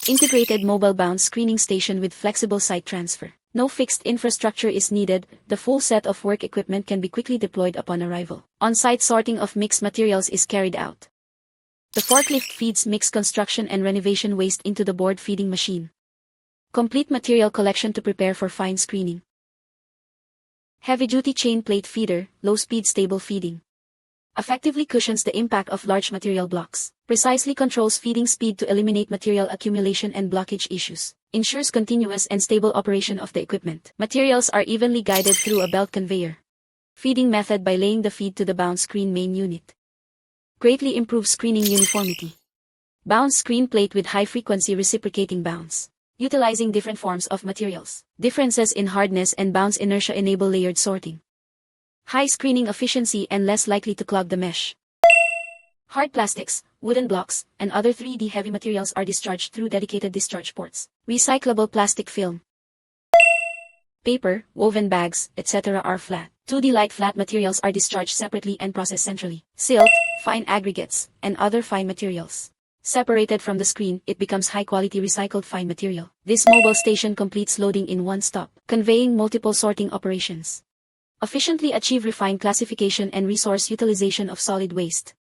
Integrated mobile bounce screening station with flexible site transfer. No fixed infrastructure is needed, the full set of work equipment can be quickly deployed upon arrival. On-site sorting of mixed materials is carried out. The forklift feeds mixed construction and renovation waste into the board feeding machine. Complete material collection to prepare for fine screening. Heavy-duty chain plate feeder, low-speed stable feeding. Effectively cushions the impact of large material blocks. Precisely controls feeding speed to eliminate material accumulation and blockage issues. Ensures continuous and stable operation of the equipment. Materials are evenly guided through a belt conveyor. Feeding method by laying the feed to the bounce screen main unit. Greatly improves screening uniformity. Bounce screen plate with high-frequency reciprocating bounce. Utilizing different forms of materials. Differences in hardness and bounce inertia enable layered sorting. High screening efficiency and less likely to clog the mesh. Hard plastics, wooden blocks, and other 3D heavy materials are discharged through dedicated discharge ports. Recyclable plastic film, paper, woven bags, etc. are flat. 2D light flat materials are discharged separately and processed centrally. Silt, fine aggregates, and other fine materials. Separated from the screen, it becomes high-quality recycled fine material. This mobile station completes loading in one stop, conveying multiple sorting operations. Efficiently achieve refined classification and resource utilization of solid waste.